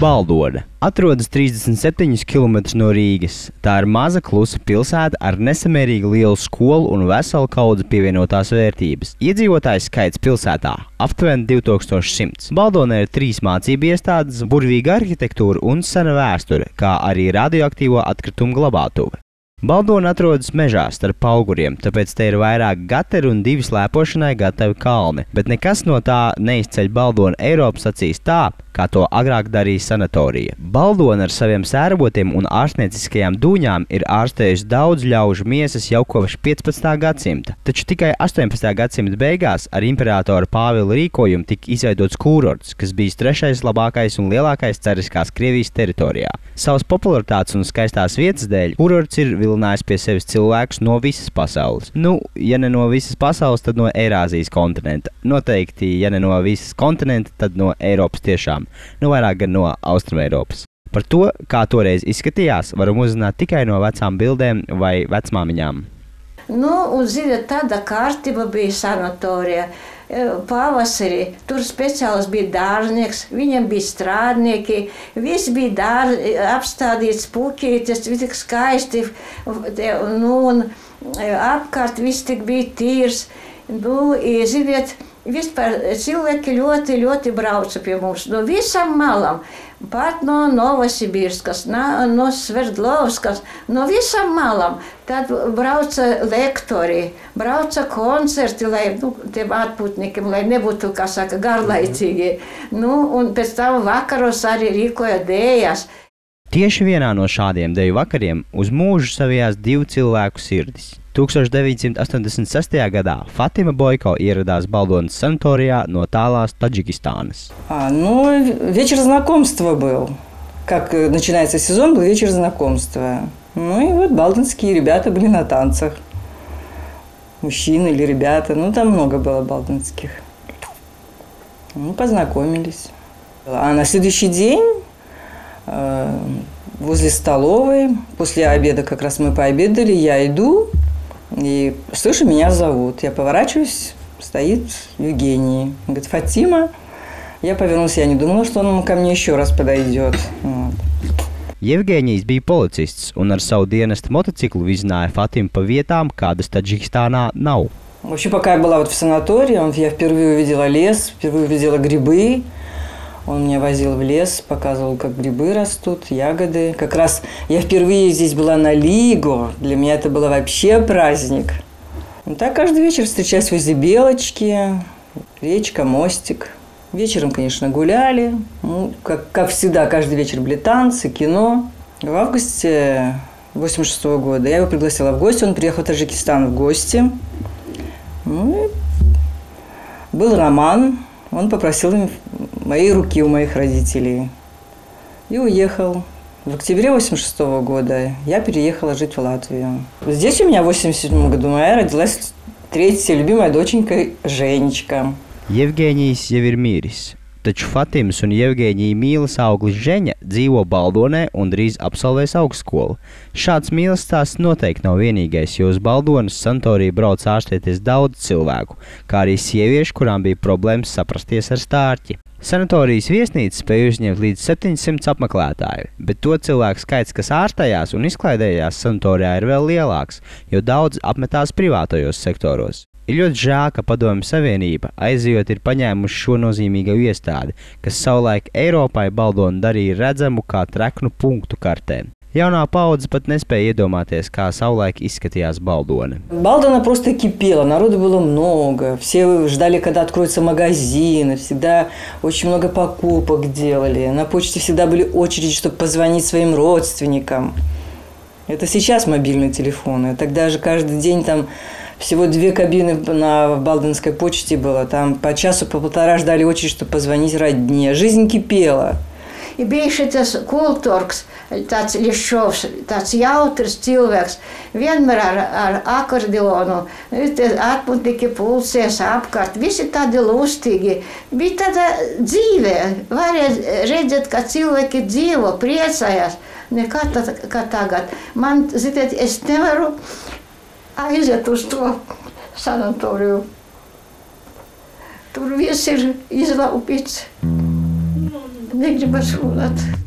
Baldone atrodas 37 km no Rīgas. Tā ir maza, klusa pilsēta ar nesamērīgi lielu skolu un veselu kaudzi pievienotās vērtības. Iedzīvotāju skaits pilsētā aptuveni 2100. Baldonē ir 3 mācību iestādes, burvīga arhitektūra un sena vēsture, kā arī radioaktīvo atkritumu glabātuve. Baldone atrodas mežā starp auguriem, tāpēc te ir vairāk gateri un 2 slēpošanai gatavi kalni, bet nekas no tā neizceļ Baldoni Eiropas acīs tā, kā to agrāk darīja sanatorija. Baldone ar saviem sērabotiem un ārstnieciskajām dūņām ir ārstējusi daudz ļaužu miesas jau kopš 15. gadsimta, taču tikai 18. gadsimta beigās ar imperatora Pāvila rīkojumu tika izveidots kūrorts, kas bijis 3. labākais un lielākais cariskās Krievijas teritorijā. Savas popularitātes un skaistās vietas dēļ kūrorts ir vilinājis pie sevis cilvēkus no visas pasaules. Ja ne no visas pasaules, tad no Eirāzijas kontinenta. Noteikti, ja ne no visas kontinenta, tad no Eiropas tiešām. Vairāk gan no Austrumeiropas. Par to, kā toreiz izskatījās, varam uzzināt tikai no vecām bildēm vai vecmāmiņām. Un ziniet, tāda kārtība bija sanatorija. Pavasarī tur speciāls bija dārznieks, viņam bija strādnieki, viss bija apstādīts pukītes, viss tik skaisti, un apkārt viss tik bija tīrs. Ziniet, vispār cilvēki ļoti, ļoti brauca pie mums no visam malam, pat no Novosibirskas, no Sverdlovskas, no visam malam. Tad brauca lektori, brauca koncerti, lai tiem atpūtniekiem, lai nebūtu, kā saka, garlaicīgi. Un pēc tam vakaros arī rīkoja dējas. Tieši vienā no šādiem deju vakariem uz mūžu savijās 2 cilvēku sirdis. 1986. gadā Fatima Boiko ieradās Baldonas санаторijā no tālās Tadžikistānas. Вечер знакомства был. Как начинается сезон, был вечер знакомства. Балдонские ребята были на танцах. Мужчины или ребята. Там много было балдонских. Познакомились. А на следующий день возле столовой, после обеда как раз мы пообедали, я иду и слышу, меня зовут. Я поворачиваюсь, стоит Евгений. Говорит, Фатима. Я повернулась, я не думала, что он ко мне еще раз подойдет. Евгенijs bija policists un ar savu dienesta motociklu vizināja Fatimu по vietām, kādas Tadžikistānā nav. Вообще, пока я была в санатории, я впервые увидела лес, впервые увидела грибы. Он меня возил в лес, показывал, как грибы растут, ягоды. Как раз я впервые здесь была на Лигу. Для меня это было вообще праздник. Так каждый вечер встречаюсь возле Белочки, речка, мостик. Вечером, конечно, гуляли. Как всегда, каждый вечер были танцы, кино. В августе 1986 года я его пригласила в гости. Он приехал в Таджикистан в гости. Был роман. Он попросил моей руки у моих родителей и уехал. В октябре 1986 года я переехала жить в Латвию. Здесь у меня в 1987 году моя родилась 3-я любимая доченька Женечка. Евгенijs jau ir miris, taču Fatimas un Jevgenija mīlas auglis Ženja dzīvo Baldonē un drīz absolvēs augstskolu. Šāds mīlas stāsts noteikti nav vienīgais, jo uz Baldonas sanatoriju brauc ārstēties daudz cilvēku, kā arī sieviešu, kurām bija problēmas saprasties ar stārķi. Sanatorijas viesnīca spēja uzņemt līdz 700 apmeklētāju, bet to cilvēku skaits, kas ārstējās un izklaidējās sanatorijā, ir vēl lielāks, jo daudz apmetās privātajos sektoros. Ir ļoti žēl, ka Padomju Savienība aizejot ir paņēmuši šo nozīmīgo iestādi, kas savulaik Eiropai Baldoni darīja redzamu kā treknu punktu kartē. Jaunā paudze pat nespēja iedomāties, kā savulaik изскатījās Балдоне. Балдона просто кипела, народу было много, все ждали, когда откроются магазины, всегда очень много покупок делали, на почте всегда были очереди, чтобы позвонить своим родственникам. Это сейчас мобильные телефоны, тогда же каждый день там всего 2 кабины в Балдонской почте было, там по часу, по полтора ждали очередь, чтобы позвонить родне. Жизнь кипела. И bija šitas kultūrs, tāds Lišovs, tāds jautrs cilvēks, vienmēr ar akordeonu, atpūtnieki pulcies apkārt, visi tādi lustīgi. Bija tāda dzīve, varēja redzēt, ka cilvēki dzīvo, priecājās, nekā kā tagad. Man, ziniet, es nevaru aiziet uz to sanatoriju. Tur viss ir izlaupīts. Negribas runāt.